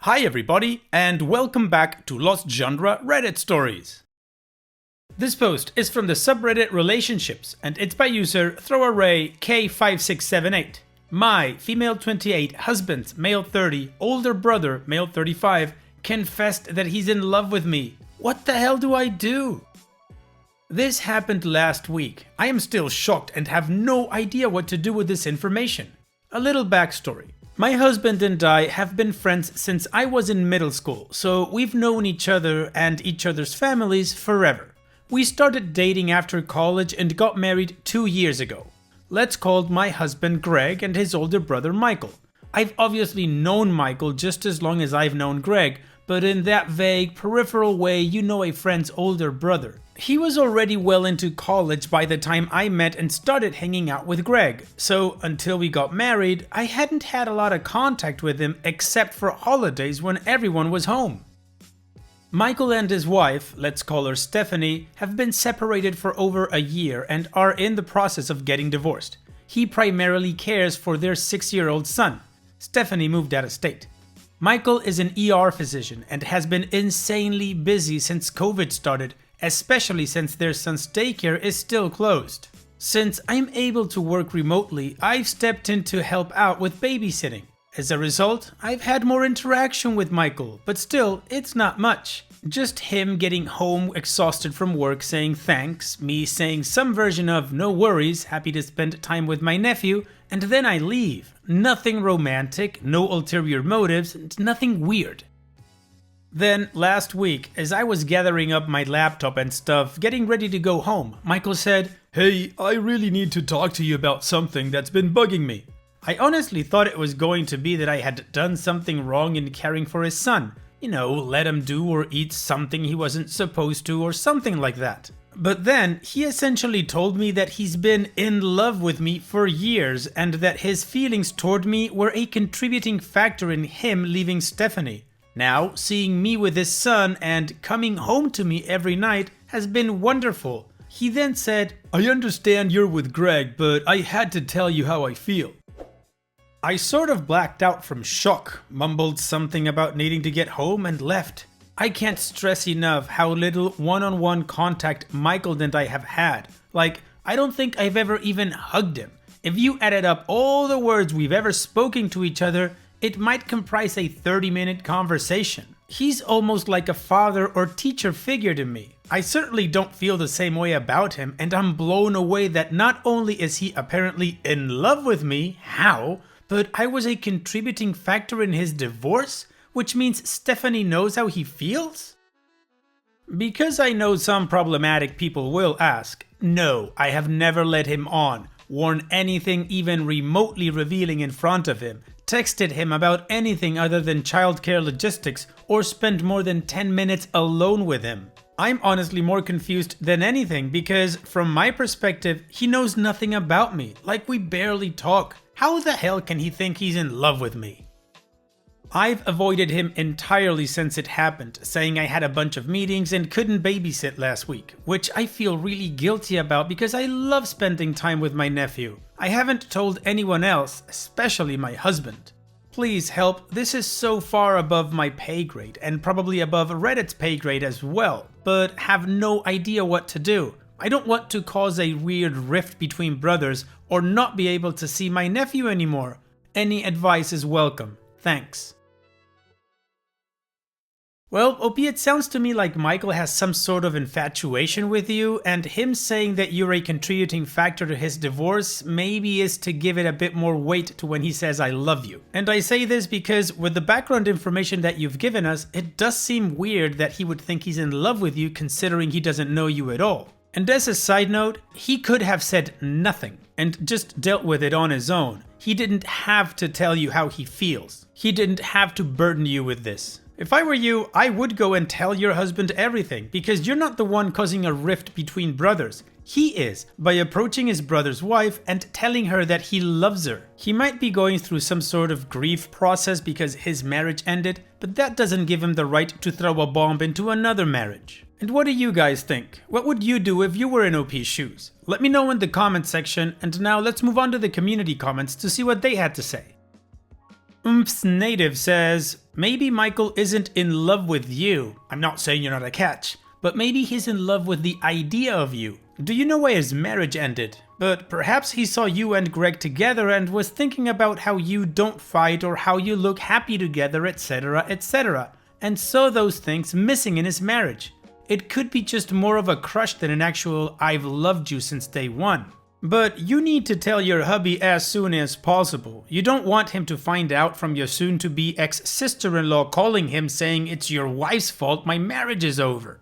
Hi everybody, and welcome back to Lost Genre Reddit Stories. This post is from the subreddit Relationships, and it's by user throwaway K5678. My, female 28, husband, male 30, older brother, male 35, confessed that he's in love with me. What the hell do I do? This happened last week. I am still shocked and have no idea what to do with this information. A little backstory. My husband and I have been friends since I was in middle school, so we've known each other and each other's families forever. We started dating after college and got married 2 years ago. Let's call my husband Greg and his older brother Michael. I've obviously known Michael just as long as I've known Greg, but in that vague, peripheral way you know a friend's older brother. He was already well into college by the time I met and started hanging out with Greg, so until we got married, I hadn't had a lot of contact with him except for holidays when everyone was home. Michael and his wife, let's call her Stephanie, have been separated for over a year and are in the process of getting divorced. He primarily cares for their 6-year-old son. Stephanie moved out of state. Michael is an ER physician and has been insanely busy since COVID started, especially since their son's daycare is still closed. Since I'm able to work remotely, I've stepped in to help out with babysitting. As a result, I've had more interaction with Michael, but still, it's not much. Just him getting home exhausted from work saying thanks, me saying some version of no worries, happy to spend time with my nephew, and then I leave. Nothing romantic, no ulterior motives, and nothing weird. Then, last week, as I was gathering up my laptop and stuff, getting ready to go home, Michael said, "Hey, I really need to talk to you about something that's been bugging me." I honestly thought it was going to be that I had done something wrong in caring for his son. You know, let him do or eat something he wasn't supposed to or something like that. But then, he essentially told me that he's been in love with me for years and that his feelings toward me were a contributing factor in him leaving Stephanie. Now, seeing me with his son and coming home to me every night has been wonderful. He then said, "I understand you're with Greg, but I had to tell you how I feel." I sort of blacked out from shock, mumbled something about needing to get home and left. I can't stress enough how little one-on-one contact Michael and I have had. Like, I don't think I've ever even hugged him. If you added up all the words we've ever spoken to each other, it might comprise a 30-minute conversation. He's almost like a father or teacher figure to me. I certainly don't feel the same way about him, and I'm blown away that not only is he apparently in love with me, how, but I was a contributing factor in his divorce, which means Stephanie knows how he feels? Because I know some problematic people will ask, no, I have never led him on, worn anything even remotely revealing in front of him, texted him about anything other than childcare logistics, or spent more than 10 minutes alone with him. I'm honestly more confused than anything because, from my perspective, he knows nothing about me, like we barely talk. How the hell can he think he's in love with me? I've avoided him entirely since it happened, saying I had a bunch of meetings and couldn't babysit last week, which I feel really guilty about because I love spending time with my nephew. I haven't told anyone else, especially my husband. Please help, this is so far above my pay grade and probably above Reddit's pay grade as well, but have no idea what to do. I don't want to cause a weird rift between brothers or not be able to see my nephew anymore. Any advice is welcome. Thanks. Well, OP, it sounds to me like Michael has some sort of infatuation with you, and him saying that you're a contributing factor to his divorce maybe is to give it a bit more weight to when he says "I love you." And I say this because with the background information that you've given us, it does seem weird that he would think he's in love with you considering he doesn't know you at all. And as a side note, he could have said nothing and just dealt with it on his own. He didn't have to tell you how he feels. He didn't have to burden you with this. If I were you, I would go and tell your husband everything, because you're not the one causing a rift between brothers. He is, by approaching his brother's wife and telling her that he loves her. He might be going through some sort of grief process because his marriage ended, but that doesn't give him the right to throw a bomb into another marriage. And what do you guys think? What would you do if you were in OP's shoes? Let me know in the comment section, and now let's move on to the community comments to see what they had to say. Oomp's Native says, maybe Michael isn't in love with you. I'm not saying you're not a catch, but maybe he's in love with the idea of you. Do you know why his marriage ended? But perhaps he saw you and Greg together and was thinking about how you don't fight or how you look happy together, etc, etc, and saw those things missing in his marriage. It could be just more of a crush than an actual I've loved you since day one. But you need to tell your hubby as soon as possible. You don't want him to find out from your soon-to-be ex-sister-in-law calling him saying it's your wife's fault my marriage is over.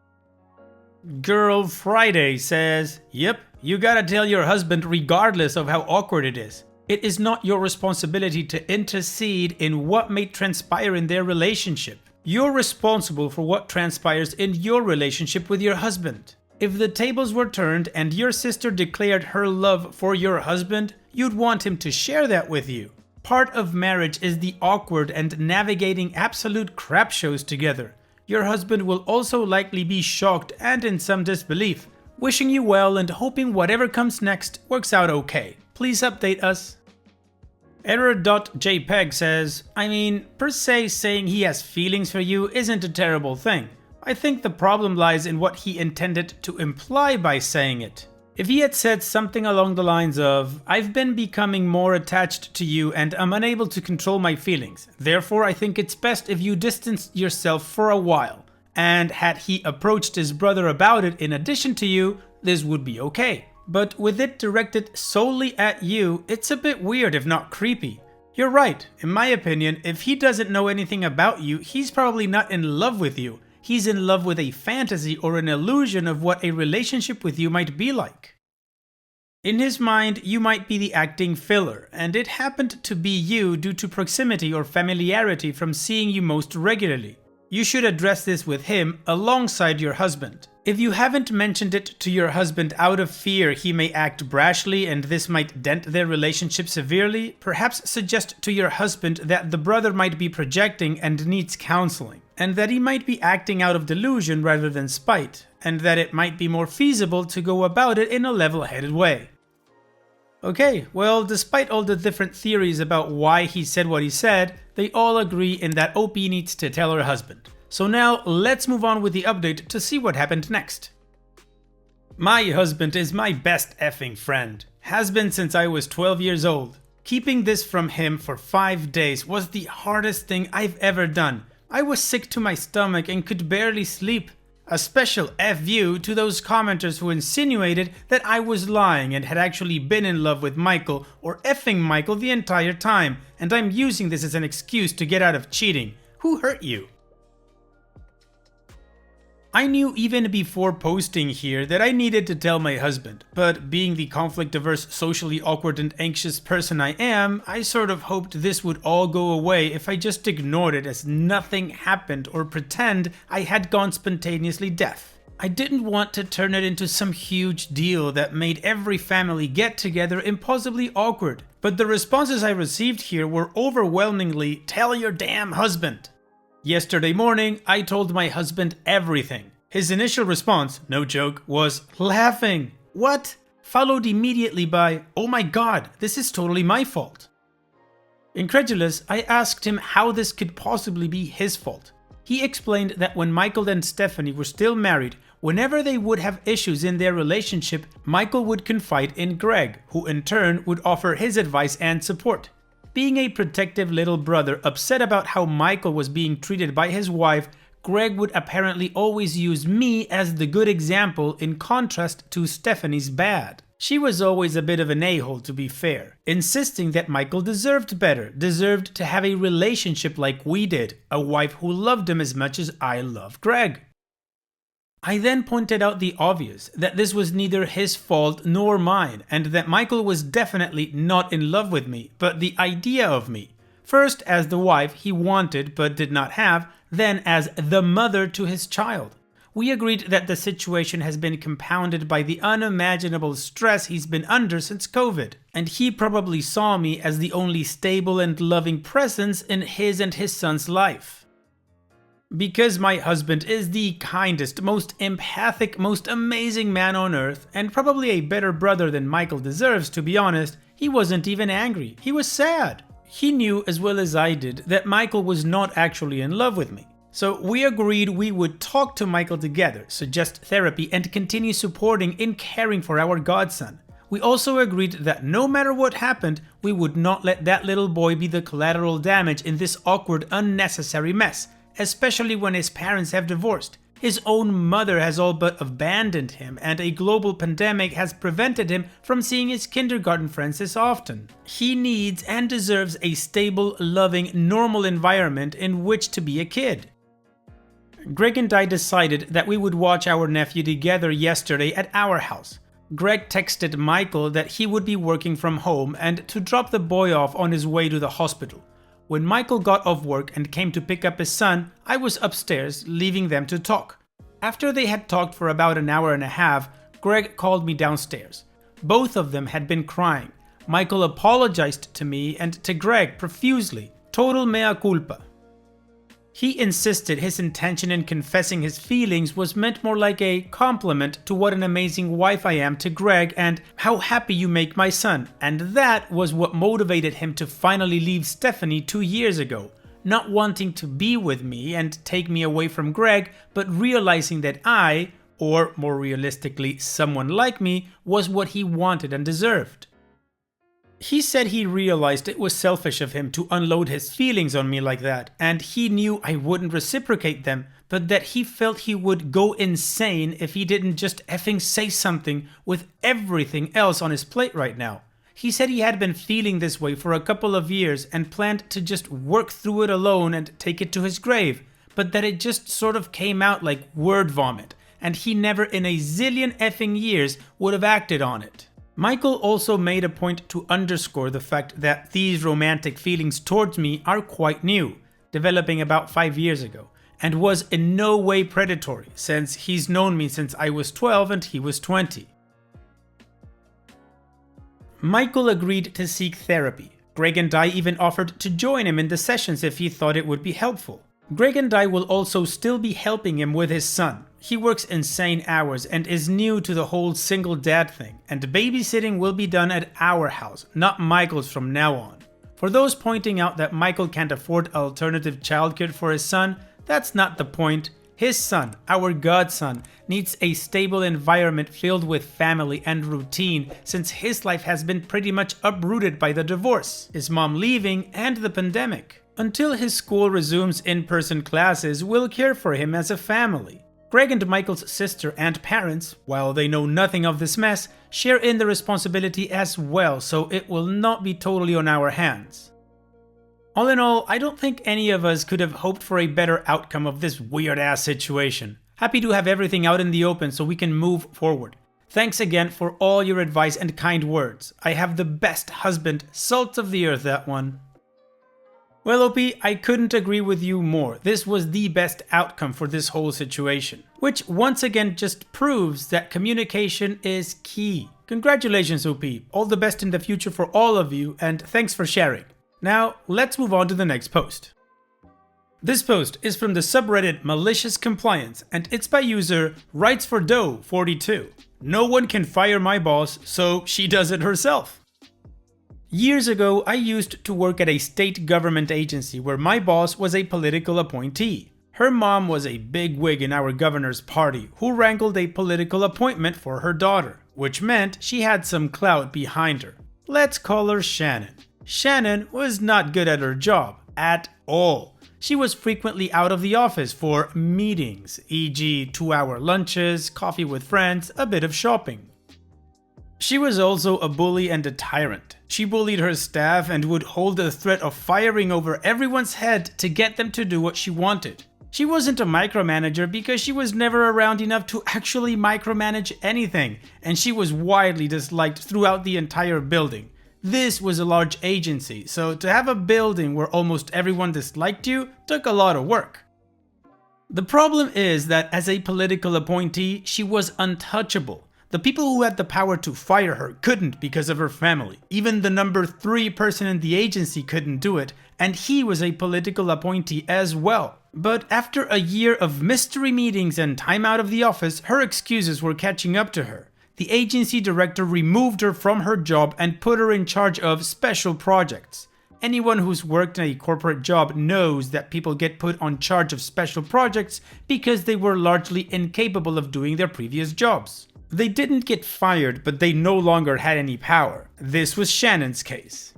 Girl Friday says, yep, you gotta tell your husband regardless of how awkward it is. It is not your responsibility to intercede in what may transpire in their relationship. You're responsible for what transpires in your relationship with your husband. If the tables were turned and your sister declared her love for your husband, you'd want him to share that with you. Part of marriage is the awkward and navigating absolute crap shows together. Your husband will also likely be shocked and in some disbelief, wishing you well and hoping whatever comes next works out okay. Please update us. Error.jpg says, I mean, per se saying he has feelings for you isn't a terrible thing. I think the problem lies in what he intended to imply by saying it. If he had said something along the lines of, I've been becoming more attached to you and I'm unable to control my feelings, therefore I think it's best if you distance yourself for a while, and had he approached his brother about it in addition to you, this would be okay. But with it directed solely at you, it's a bit weird if not creepy. You're right, in my opinion, if he doesn't know anything about you, he's probably not in love with you. He's in love with a fantasy or an illusion of what a relationship with you might be like. In his mind, you might be the acting filler, and it happened to be you due to proximity or familiarity from seeing you most regularly. You should address this with him alongside your husband. If you haven't mentioned it to your husband out of fear he may act brashly and this might dent their relationship severely, perhaps suggest to your husband that the brother might be projecting and needs counseling, and that he might be acting out of delusion rather than spite, and that it might be more feasible to go about it in a level-headed way. Okay, well, despite all the different theories about why he said what he said, they all agree in that OP needs to tell her husband. So now, let's move on with the update to see what happened next. My husband is my best effing friend. Has been since I was 12 years old. Keeping this from him for 5 days was the hardest thing I've ever done. I was sick to my stomach and could barely sleep. A special F you to those commenters who insinuated that I was lying and had actually been in love with Michael or effing Michael the entire time, and I'm using this as an excuse to get out of cheating. Who hurt you? I knew even before posting here that I needed to tell my husband, but being the conflict-averse, socially awkward and anxious person I am, I sort of hoped this would all go away if I just ignored it as nothing happened or pretend I had gone spontaneously deaf. I didn't want to turn it into some huge deal that made every family get-together impossibly awkward, but the responses I received here were overwhelmingly, "Tell your damn husband." Yesterday morning, I told my husband everything. His initial response, no joke, was laughing. What? Followed immediately by, oh my god, this is totally my fault. Incredulous, I asked him how this could possibly be his fault. He explained that when Michael and Stephanie were still married, whenever they would have issues in their relationship, Michael would confide in Greg, who in turn would offer his advice and support. Being a protective little brother upset about how Michael was being treated by his wife, Greg would apparently always use me as the good example in contrast to Stephanie's bad. She was always a bit of an a-hole, to be fair, insisting that Michael deserved better, deserved to have a relationship like we did, a wife who loved him as much as I loved Greg. I then pointed out the obvious, that this was neither his fault nor mine, and that Michael was definitely not in love with me, but the idea of me. First as the wife he wanted but did not have, then as the mother to his child. We agreed that the situation has been compounded by the unimaginable stress he's been under since COVID, and he probably saw me as the only stable and loving presence in his and his son's life. Because my husband is the kindest, most empathic, most amazing man on earth, and probably a better brother than Michael deserves, to be honest, he wasn't even angry. He was sad. He knew as well as I did that Michael was not actually in love with me. So we agreed we would talk to Michael together, suggest therapy, and continue supporting and caring for our godson. We also agreed that no matter what happened, we would not let that little boy be the collateral damage in this awkward, unnecessary mess, especially when his parents have divorced. His own mother has all but abandoned him, and a global pandemic has prevented him from seeing his kindergarten friends as often. He needs and deserves a stable, loving, normal environment in which to be a kid. Greg and I decided that we would watch our nephew together yesterday at our house. Greg texted Michael that he would be working from home and to drop the boy off on his way to the hospital. When Michael got off work and came to pick up his son, I was upstairs, leaving them to talk. After they had talked for about an hour and a half, Greg called me downstairs. Both of them had been crying. Michael apologized to me and to Greg profusely. Total mea culpa. He insisted his intention in confessing his feelings was meant more like a compliment to what an amazing wife I am to Greg and how happy you make my son, and that was what motivated him to finally leave Stephanie 2 years ago, not wanting to be with me and take me away from Greg, but realizing that I, or more realistically someone like me, was what he wanted and deserved. He said he realized it was selfish of him to unload his feelings on me like that, and he knew I wouldn't reciprocate them, but that he felt he would go insane if he didn't just effing say something with everything else on his plate right now. He said he had been feeling this way for a couple of years and planned to just work through it alone and take it to his grave, but that it just sort of came out like word vomit, and he never in a zillion effing years would have acted on it. Michael also made a point to underscore the fact that these romantic feelings towards me are quite new, developing about 5 years ago, and was in no way predatory, since he's known me since I was 12 and he was 20. Michael agreed to seek therapy. Greg and I even offered to join him in the sessions if he thought it would be helpful. Greg and I will also still be helping him with his son. He works insane hours and is new to the whole single dad thing, and babysitting will be done at our house, not Michael's from now on. For those pointing out that Michael can't afford alternative childcare for his son, that's not the point. His son, our godson, needs a stable environment filled with family and routine since his life has been pretty much uprooted by the divorce, his mom leaving, and the pandemic. Until his school resumes in-person classes, we'll care for him as a family. Greg and Michael's sister and parents, while they know nothing of this mess, share in the responsibility as well, so it will not be totally on our hands. All in all, I don't think any of us could have hoped for a better outcome of this weird-ass situation. Happy to have everything out in the open so we can move forward. Thanks again for all your advice and kind words. I have the best husband, salt of the earth that one. Well, OP, I couldn't agree with you more. This was the best outcome for this whole situation, which once again just proves that communication is key. Congratulations, OP. All the best in the future for all of you, and thanks for sharing. Now, let's move on to the next post. This post is from the subreddit Malicious Compliance, and it's by user WritesForDough42. No one can fire my boss, so she does it herself. Years ago, I used to work at a state government agency where my boss was a political appointee. Her mom was a bigwig in our governor's party who wrangled a political appointment for her daughter, which meant she had some clout behind her. Let's call her Shannon. Shannon was not good at her job, at all. She was frequently out of the office for meetings, e.g. 2-hour lunches, coffee with friends, a bit of shopping. She was also a bully and a tyrant. She bullied her staff and would hold the threat of firing over everyone's head to get them to do what she wanted. She wasn't a micromanager because she was never around enough to actually micromanage anything, and she was widely disliked throughout the entire building. This was a large agency, so to have a building where almost everyone disliked you took a lot of work. The problem is that as a political appointee, she was untouchable. The people who had the power to fire her couldn't because of her family. Even the number 3 person in the agency couldn't do it, and he was a political appointee as well. But after a year of mystery meetings and time out of the office, her excuses were catching up to her. The agency director removed her from her job and put her in charge of special projects. Anyone who's worked in a corporate job knows that people get put on charge of special projects because they were largely incapable of doing their previous jobs. They didn't get fired, but they no longer had any power. This was Shannon's case.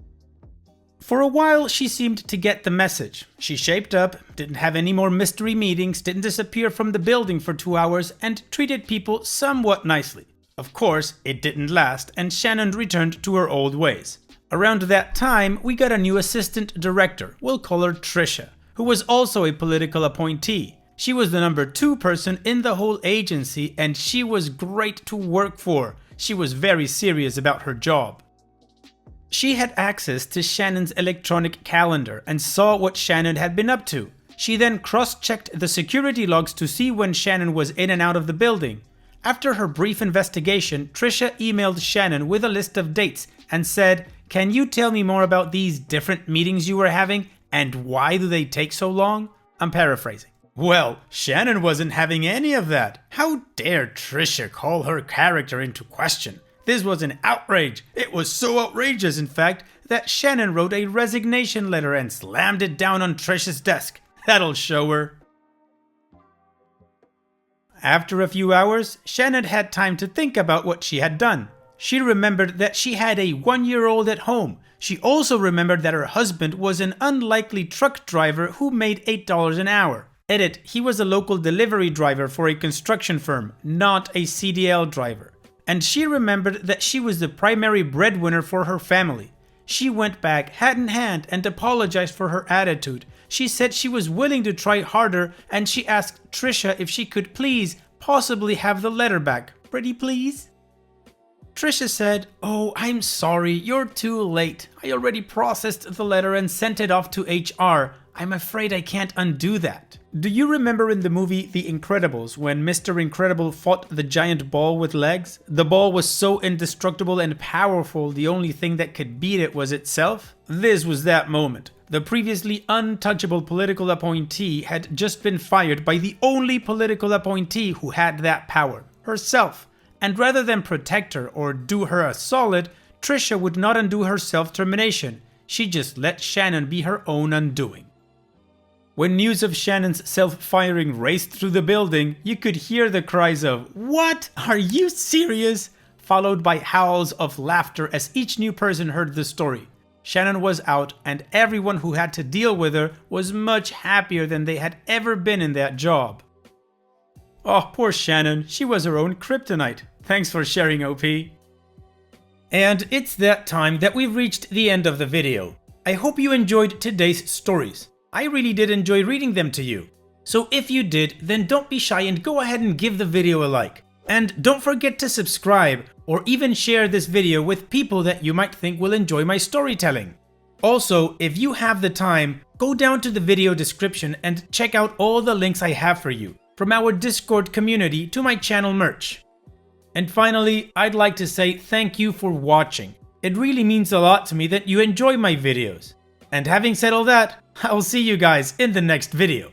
For a while, she seemed to get the message. She shaped up, didn't have any more mystery meetings, didn't disappear from the building for 2 hours, and treated people somewhat nicely. Of course, it didn't last, and Shannon returned to her old ways. Around that time, we got a new assistant director, we'll call her Trisha, who was also a political appointee. She was the number 2 person in the whole agency, and she was great to work for. She was very serious about her job. She had access to Shannon's electronic calendar and saw what Shannon had been up to. She then cross-checked the security logs to see when Shannon was in and out of the building. After her brief investigation, Trisha emailed Shannon with a list of dates and said, "Can you tell me more about these different meetings you were having and why do they take so long?" I'm paraphrasing. Well, Shannon wasn't having any of that. How dare Trisha call her character into question? This was an outrage. It was so outrageous, in fact, that Shannon wrote a resignation letter and slammed it down on Trisha's desk. That'll show her. After a few hours, Shannon had time to think about what she had done. She remembered that she had a 1-year-old at home. She also remembered that her husband was an unlikely truck driver who made $8 an hour. Edit, he was a local delivery driver for a construction firm, not a CDL driver. And she remembered that she was the primary breadwinner for her family. She went back hat in hand and apologized for her attitude. She said she was willing to try harder, and she asked Trisha if she could please possibly have the letter back. Pretty please? Trisha said, "Oh, I'm sorry, you're too late. I already processed the letter and sent it off to HR. I'm afraid I can't undo that." Do you remember in the movie The Incredibles when Mr. Incredible fought the giant ball with legs? The ball was so indestructible and powerful, the only thing that could beat it was itself? This was that moment. The previously untouchable political appointee had just been fired by the only political appointee who had that power, herself. And rather than protect her or do her a solid, Trisha would not undo her self-termination. She just let Shannon be her own undoing. When news of Shannon's self-firing raced through the building, you could hear the cries of, "What? Are you serious?" followed by howls of laughter as each new person heard the story. Shannon was out, and everyone who had to deal with her was much happier than they had ever been in that job. Oh, poor Shannon, she was her own kryptonite. Thanks for sharing, OP. And it's that time that we've reached the end of the video. I hope you enjoyed today's stories. I really did enjoy reading them to you. So if you did, then don't be shy and go ahead and give the video a like. And don't forget to subscribe or even share this video with people that you might think will enjoy my storytelling. Also, if you have the time, go down to the video description and check out all the links I have for you, from our Discord community to my channel merch. And finally, I'd like to say thank you for watching. It really means a lot to me that you enjoy my videos. And having said all that, I'll see you guys in the next video.